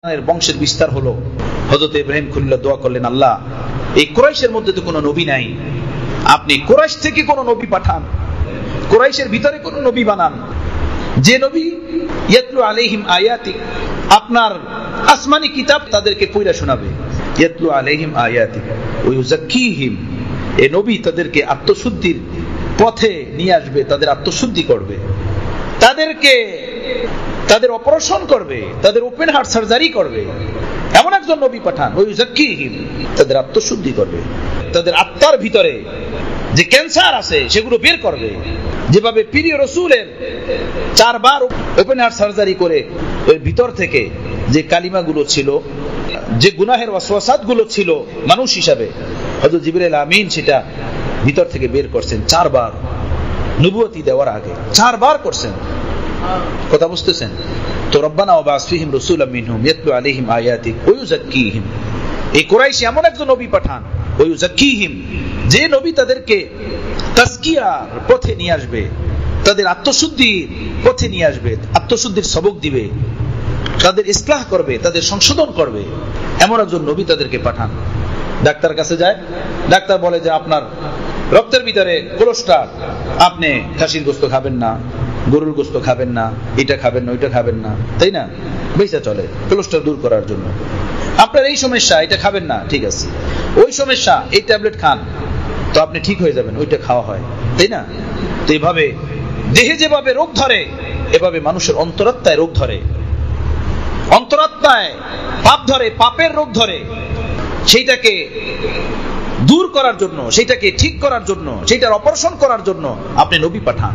বংশের বিস্তার হলো। হযরত ইব্রাহিম খলিলুল্লাহ দোয়া করলেন, আল্লাহ এই কুরাইশের মধ্যে তো কোনো নবী নাই, আপনি কুরাইশ থেকে কোনো নবী পাঠান, কুরাইশের ভিতরে কোনো নবী বানান, যে নবী ইয়াতলু আলাইহিম আয়াতিক, আপনার আসমানি কিতাব তাদেরকে পড়া শোনাবে। ইয়াতলু আলাইহিম আয়াতিক ওয়া ইউযাক্কিহিম, এই নবী তাদেরকে আত্মশুদ্ধির পথে নিয়ে আসবে, তাদের আত্মশুদ্ধি করবে, তাদেরকে তাদের অপারেশন করবে, তাদের ওপেন হার্ট সার্জারি করবে। এমন একজন নবী পাঠান, ওই ইউযাক্কিহিম, তাদের আত্মশুদ্ধি করবে, তাদের আত্মার ভিতরে যে ক্যান্সার আছে সেগুলো বের করবে। যেভাবে প্রিয় রাসূলের 4 বার ওপেন হার্ট সার্জারি করে ওই ভিতর থেকে যে কালিমাগুলো ছিল, যে গুনাহের ওয়াসওয়াসাতগুলো ছিল মানুষ হিসাবে, হযরত জিবরাইল আমিন সেটা ভিতর থেকে বের করছেন 4 বার, নবুয়তি দেওয়ার আগে 4 বার করছেন। কথা বুঝতেছেন তো? রব্বানা ওয়াবাস ফীহিম রাসূলাম মিনহুম ইয়াতলু আলাইহিম আয়াতিক ওয়া ইউযাক্কিহিম, এই কুরাইশ এমন একজন নবী পাঠান, ওয়া ইউযাক্কিহিম, যে নবী তাদেরকে তাজকিয়ার পথে নিয়ে আসবে, তাদের আত্মশুদ্ধির পথে নিয়ে আসবে, আত্মশুদ্ধির সবক দিবে, তাদের ইসলাহ করবে, তাদের সংশোধন করবে, এমন একজন নবী তাদেরকে পাঠান। ডাক্তার কাছে যায়, ডাক্তার বলে যে আপনার রক্তের ভিতরে কোলেস্টেরল, আপনি খাসির গোশত খাবেন না, গরুর গোশত খাবেন না, এটা খাবেন না, ওইটা খাবেন না, তাই না? বেঁচে চলে কোলেস্টেরল দূর করার জন্য। আপনার এই সমস্যা, এটা খাবেন না, ঠিক আছে। ওই সমস্যা, এই ট্যাবলেট খান, তো আপনি ঠিক হয়ে যাবেন, ওইটা খাওয়া হয়, তাই না? তো এইভাবে দেহে যেভাবে রোগ ধরে, এভাবে মানুষের অন্তরাত্মায় রোগ ধরে, অন্তরাত্মায় পাপ ধরে, পাপের রোগ ধরে। সেইটাকে দূর করার জন্য, সেইটাকে ঠিক করার জন্য, সেইটার অপারেশন করার জন্য আপনি নবী পাঠান।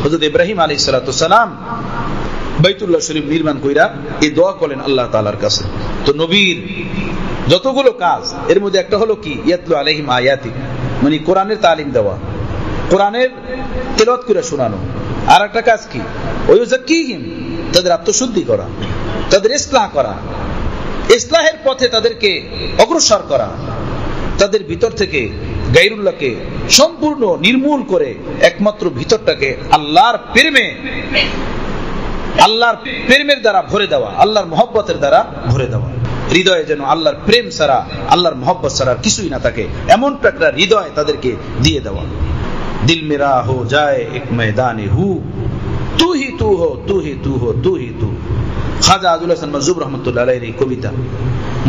হযরত ইব্রাহিম আলাইহিস সালাতু সালাম বাইতুল্লাহ শরীফ নির্মাণ কইরা এই দোয়া করলেন আল্লাহ তাআলার কাছে। তো নবীর যতগুলো কাজ, এর মধ্যে একটা হলো কি, ইয়াতলু আলাইহিম আয়াতি, মানে কোরআনের তালিম দেওয়া, কোরআনের তেলাওয়াত করে শোনানো। আর একটা কাজ কি, ওয়া ইউযাক্কিহিম, তাদের আত্মশুদ্ধি করা, তাদের ইসলাহ করা, ইসলাহের পথে তাদেরকে অগ্রসর করা, তাদের ভিতর থেকে গায়রুল্লাহকে সম্পূর্ণ নির্মূল করে একমাত্র ভিতরটাকে আল্লাহর প্রেমের দ্বারা ভরে দেওয়া, আল্লাহর মহব্বতের দ্বারা ভরে দেওয়া। হৃদয়ে যেন আল্লাহর প্রেম ছাড়া, আল্লাহর মহব্বত ছাড়া কিছুই না থাকে, এমন একটা হৃদয় তাদেরকে দিয়ে দেওয়া। দিল মেরা হো যায় এক ময়দানে হু, তু হি তু হো, তু হি তু হো, তু হি তু। খাজা আজুল হাসান মাজুব রহমতুল্লাহ আলাইহির এই কবিতা।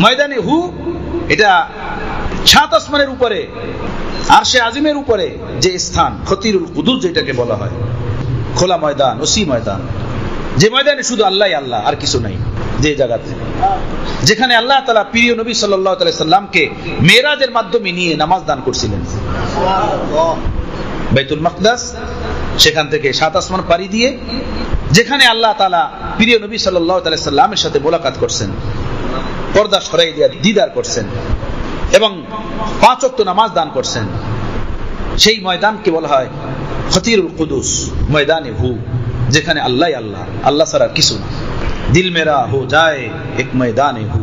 ময়দানে হু, এটা 7 আসমানের উপরে, আরশে আজিমের উপরে যে স্থান, খতিরুল কুদুস যেটাকে বলা হয়, খোলা ময়দান, ওসি ময়দান, যে ময়দানে শুধু আল্লাহই আল্লাহ, আর কিছু নাই। যে জায়গাতে, যেখানে আল্লাহ তাআলা প্রিয় নবী সাল্লাল্লাহু আলাইহি সাল্লামকে মেরাজের মাধ্যমে নিয়ে নামাজ দান করছিলেন, বাইতুল মাকদাস, সেখান থেকে 7 আসমান পাড়ি দিয়ে যেখানে আল্লাহ তাআলা প্রিয় নবী সাল্লাল্লাহু আলাইহি সাল্লামের সাথে মোলাকাত করছেন, পর্দা সরাই দিয়ে দিদার করছেন এবং 5 ওয়াক্ত নামাজ দান করছেন, সেই ময়দানকে বলা হয় খতিরুল কুদুস, ময়দানে হু, যেখানে আল্লাহই আল্লাহ, আল্লাহ ছাড়া কিছু না। দিল মেরা হো যায় এক ময়দানে হু,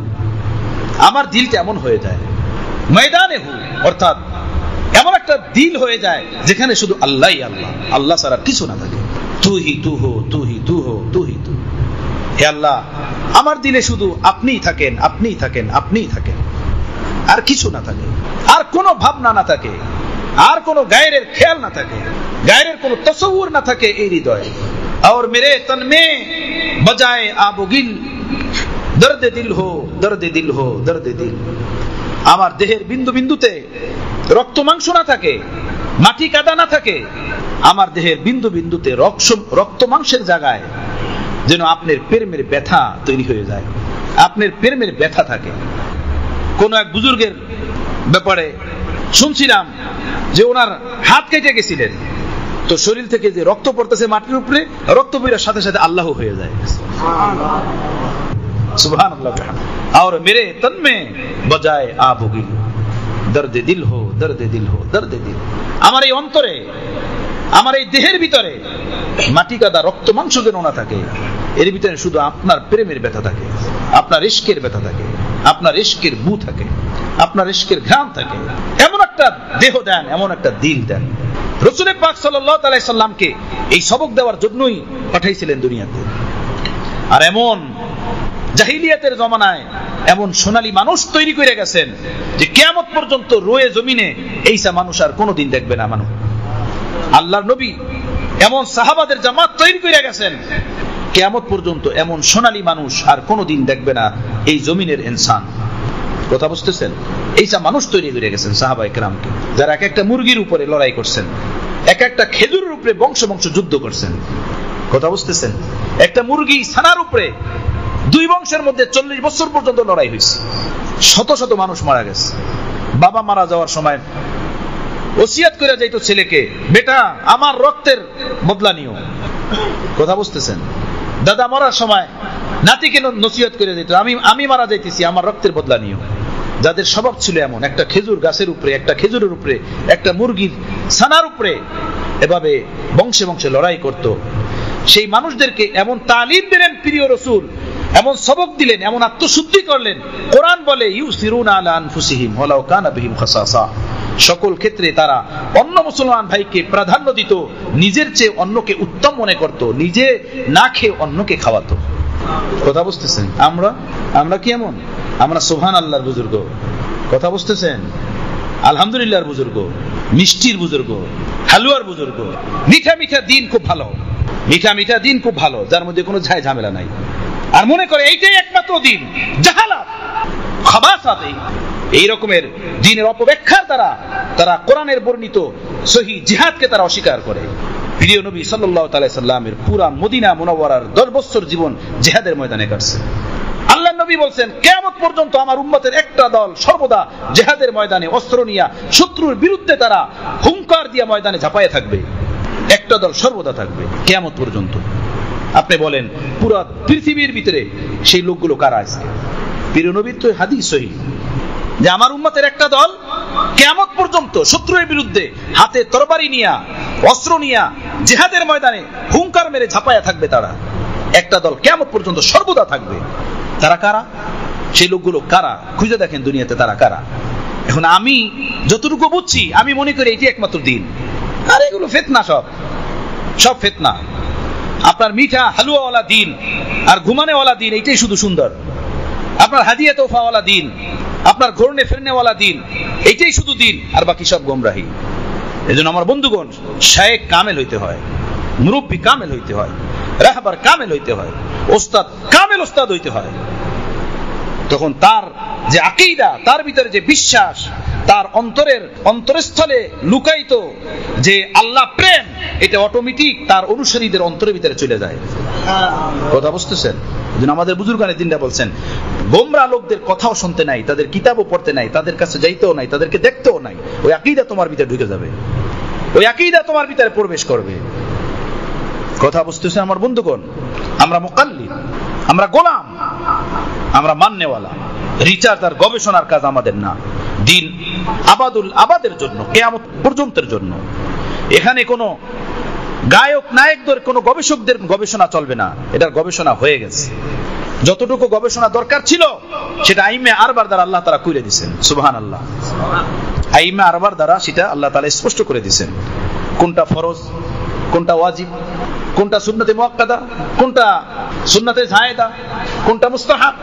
আমার দিলটা এমন হয়ে যায় ময়দানে হু, অর্থাৎ এমন একটা দিল হয়ে যায় যেখানে শুধু আল্লাহই আল্লাহ, আল্লাহ ছাড়া কিছু না থাকে। তু হি তু হো, তু হি তু হো, তু হি তু। হে আল্লাহ, আমার দিলে শুধু আপনিই থাকেন, আপনিই থাকেন, আপনিই থাকেন, আর কিছু না থাকে, আর কোনো ভাবনা না থাকে, আর কোনো গায়রের খেয়াল না থাকে, গায়রের কোনো তসব্বুর না থাকে এই হৃদয়ে। और मेरे तन में बजाए आबुगिल, दर्द दिल हो, दर्द दिल हो, दर्द दिल। আমার দেহের বিন্দু বিন্দুতে রক্ত মাংস না থাকে, মাটি কাদা না থাকে, আমার দেহের বিন্দু বিন্দুতে রক্ত মাংসের জায়গায় যেন আপনার প্রেমের ব্যথা তৈরি হয়ে যায়, আপনার প্রেমের ব্যথা থাকে। কোন এক বুজুর্গের ব্যাপারে শুনছিলাম যে ওনার হাত কেটে গেছিলেন, তো শরীর থেকে যে রক্ত পড়তেছে মাটির উপরে, রক্ত পড়ার সাথে সাথে আল্লাহ হয়ে যায়। সুবহানাল্লাহ। और मेरे तन में बजाए आबुगिल, दर्द दिल हो, दर्द दिल हो, दर्द दिल। আমার এই অন্তরে, আমার এই দেহের ভিতরে মাটি কাদা রক্ত মাংস যেন না থাকে, এর ভিতরে শুধু আপনার প্রেমের ব্যথা থাকে, আপনার ইশকের ব্যথা থাকে, আপনার ইশকের বু থাকে, আপনার ইশকের ঘ্রাণ থাকে। এমন একটা দেহ দেন, এমন একটা দিল দেন। রাসূল পাক সাল্লাল্লাহু আলাইহি সাল্লামকে এই সবক দেওয়ার জন্যই পাঠাইছিলেন দুনিয়াতে। আর এমন জাহিলিয়াতের জমানায় এমন সোনালী মানুষ তৈরি করে গেছেন যে কিয়ামত পর্যন্ত রয়ে জমিনে এইসা মানুষ আর কোনোদিন দেখবে না। মানুষ আল্লাহর নবী এমন সাহাবাদের জামাত তৈরি করে গেছেন, কিয়ামত পর্যন্ত এমন সোনালী মানুষ আর কোনোদিন দেখবে না এই জমিনের ইনসান। কথা বুঝতেছেন? এইসা মানুষ তৈরি করে গেছেন সাহাবায়ে কেরামকে, যারা এক একটা মুরগির উপরে লড়াই করছেন, এক একটা খেজুরের উপরে বংশ বংশ যুদ্ধ করছেন। কথা বুঝতেছেন? একটা মুরগি ছানার উপরে 2 বংশের মধ্যে 40 বছর পর্যন্ত লড়াই হয়েছে, শত শত মানুষ মারা গেছে। বাবা মারা যাওয়ার সময় ওসিয়াত করে যাইতো ছেলেকে, বেটা আমার রক্তের বদলা নিও। কথা বুঝতেছেন? দাদা মরার সময় নাতিকে নসিহত করে যেত, আমি মারা যাইতেছি, আমার রক্তের বদলা নিও। যাদের স্বভাব ছিল এমন, একটা খেজুর গাছের উপরে, একটা খেজুরের উপরে, একটা মুরগির ছানার উপরে এভাবে বংশে বংশে লড়াই করত, সেই মানুষদেরকে এমন তালিম দিলেন প্রিয় রাসূল, এমন সবক দিলেন, এমন আত্মশুদ্ধি করলেন। কোরআন বলে ইউসিরুনা আলা আনফুসিহিম ওয়ালাউ কানা বিহিম খাসাসা, সকল ক্ষেত্রে তারা অন্য মুসলমান ভাইকে প্রাধান্য দিত, নিজের চেয়ে অন্যকে উত্তম মনে করত, নিজে না খেয়ে অন্যকে খাওয়াতো। কথা বুঝতেছেন? আমরা কি এমন? আমরা সুবহানাল্লাহর বুজুর্গ। কথা বুঝতেছেন? আলহামদুলিল্লাহর বুজুর্গ, মিষ্টির বুজুর্গ, হালুয়ার বুজুর্গ। মিঠা মিঠা দিন খুব ভালো, মিঠা মিঠা দিন খুব ভালো, যার মধ্যে কোনো ঝাই ঝামেলা নাই। আর মনে করে এইটাই একমাত্র দিন, জাহালাত খাবাসাত, এই রকমের দ্বীনের অপব্যাখ্যার দ্বারা তারা কোরআনের বর্ণিত সহিহ জিহাদকে তারা অস্বীকার করে। প্রিয় নবী সাল্লাল্লাহু আলাইহি সাল্লামের পুরা মদিনা মুনাওয়ারার 10 বছর জীবন জিহাদের ময়দানে কাটছে। আল্লাহর নবী বলছেন, কিয়ামত পর্যন্ত আমার উম্মতের একটা দল সর্বদা জিহাদের ময়দানে অস্ত্র নিয়ে শত্রুর বিরুদ্ধে তারা হুঙ্কার দিয়ে ময়দানে ঝাঁপায়ে থাকবে। একটা দল সর্বদা থাকবে কিয়ামত পর্যন্ত। আপনি বলেন পুরা পৃথিবীর ভিতরে সেই লোকগুলো কারা আছে? প্রিয় নবীর তো হাদিস সহিহ যে আমার উম্মতের একটা দল কিয়ামত পর্যন্ত শত্রুর বিরুদ্ধে হাতে তরবারি নিয়া, অস্ত্র নিয়া জিহাদের ময়দানে হুঙ্কার মেরে ঝাঁপায়া থাকবে। তারা একটা দল কিয়ামত পর্যন্ত সর্বদা থাকবে। তারা কারা? সেই লোকগুলো কারা? খুঁজে দেখেন দুনিয়াতে তারা কারা। এখন আমি যতটুকু বুঝছি, আমি মনে করি এটি একমাত্র দিন। আর এগুলো ফিতনা, সব ফিতনা। আপনার মিঠা হালুয়াওয়ালা দিন আর ঘুমানেওয়ালা দিন, এইটাই শুধু সুন্দর। আপনার হাদিয়া তোফাওয়ালা দিন, আপনার ঘুরনে ফিরনেওয়ালা দিন, এইটাই শুধু দিন, আর বাকি সব গোমরাহি। এজন্য আমার বন্ধুগণ, শায়েখ কামেল হইতে হয়, মুরব্বী কামেল হইতে হয়, রাহবার কামেল হইতে হয়, ওস্তাদ কামেল ওস্তাদ হইতে হয়। তখন তার যে আকীদা, তার ভিতরে যে বিশ্বাস, তার অন্তরস্থলে লুকায়িত যে আল্লাহ প্রেম, এটা অটোমেটিক তার অনুসারীদের অন্তরের ভিতরে চলে যায়। কথা বুঝতেছেন? আমাদের বুজুর্গানে দিনটা বলছেন, গোমরা লোকদের কথাও শুনতে নাই, তাদের কিতাবও পড়তে নাই, তাদের কাছে যাইতেও নাই, তাদেরকে দেখতেও নাই। ওই আকীদা তোমার ভিতরে ঢুকে যাবে, ওই আকীদা তোমার ভিতরে প্রবেশ করবে। কথা বুঝতেছেন আমার বন্ধুগণ? আমরা মুকাল্লিদ, আমরা গোলাম, আমরা মাননেওয়ালা। রিসার্চ আর গবেষণার কাজ আমাদের না। দিন আবাদের জন্য, কিয়ামত পর্যন্তের জন্য। এখানে কোনো গায়ক নায়কদের, কোনো গবেষকদের গবেষণা চলবে না। এটার গবেষণা হয়ে গেছে। যতটুকু গবেষণা দরকার ছিল সেটা আইমে আরবার দ্বারা আল্লাহ তাআলা কইরে দিয়েছেন। সুবহানাল্লাহ। আইমে আরবার দ্বারা সেটা আল্লাহ তাআলা স্পষ্ট করে দিয়েছেন, কোনটা ফরজ, কোনটা ওয়াজিব, কোনটা সুন্নতে মুআক্কাদা, কোনটা সুন্নতে জায়েদা, কোনটা মুস্তাহাব,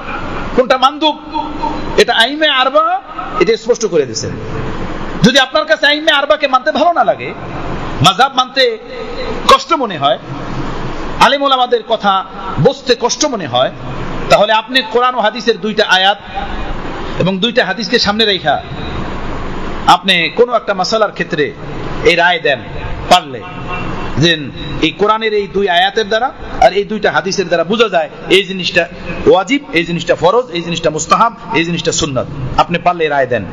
কোনটা মানদুব। এটা আইমে আরবা এটা স্পষ্ট করে দিয়েছেন। যদি আপনার কাছে আইমে আরবাকে মানতে ভালো না লাগে, মাযহাব মানতে কষ্ট মনে হয়, আলেম ওলামাদের কথা বুঝতে কষ্ট মনে হয়, তাহলে আপনি কোরআন ও হাদিসের 2টা আয়াত এবং 2টা হাদিসকে সামনে রেখা আপনি কোনো একটা মাসালার ক্ষেত্রে এই রায় দেন পারলে, যে এই কোরআনের এই 2 আয়াতের দ্বারা আর এই 2টা হাদিসের দ্বারা বোঝা যায় এই জিনিসটা ওয়াজিব, এই জিনিসটা ফরজ, এই জিনিসটা মুস্তাহাব, এই জিনিসটা সুন্নাত। আপনি পারলে রায় দেন,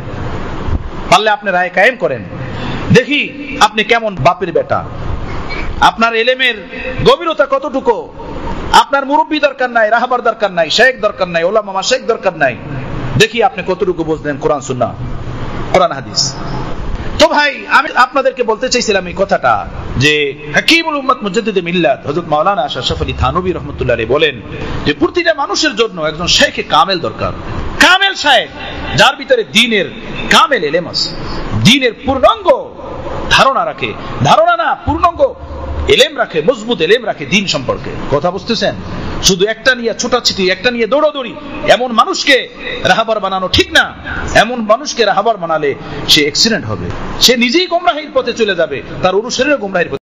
পারলে আপনি রায় কায়েম করেন। দেখি আপনি কেমন বাপের বেটা, আপনার ইলমের গভীরতা কতটুকু। আপনার মুরব্বী দরকার নাই, রাহবার দরকার নাই, শেখ দরকার নাই, ওলামা মাশায়েখ দরকার নাই। দেখি আপনি কতটুকু বুঝলেন কোরআন সুন্নাহ, কোরআন হাদিস। তো ভাই, আমি আপনাদেরকে বলতে চাইছিলাম এই কথাটা যে হাকিমুল উম্মাত মুজাদ্দিদে মিল্লাত হযরত মাওলানা আশরাফ আলী থানভী রাহমাতুল্লাহ আলাইহি বলেন যে প্রতিটা মানুষের জন্য একজন শেখে কামেল দরকার। কামেল শেখ, যার ভিতরে দ্বীনের কামেল ইলম আছে, দ্বীনের পূর্ণাঙ্গ ধারণা রাখে, ধারণা না পূর্ণাঙ্গ ইলম রাখে, মজবুত ইলম রাখে দ্বীন সম্পর্কে। কথা বুঝতেছেন? শুধু একটা নিয়ে ছোটাছুটি, একটা নিয়ে দৌড়াদৌড়ি, এমন মানুষকে রাহাবার বানানো ঠিক না। এমন মানুষকে রাহাবার বানালে সে অ্যাক্সিডেন্ট হবে, সে নিজেই গোমরাহির পথে চলে যাবে, তার অনুসারীরা গোমরাহির পথে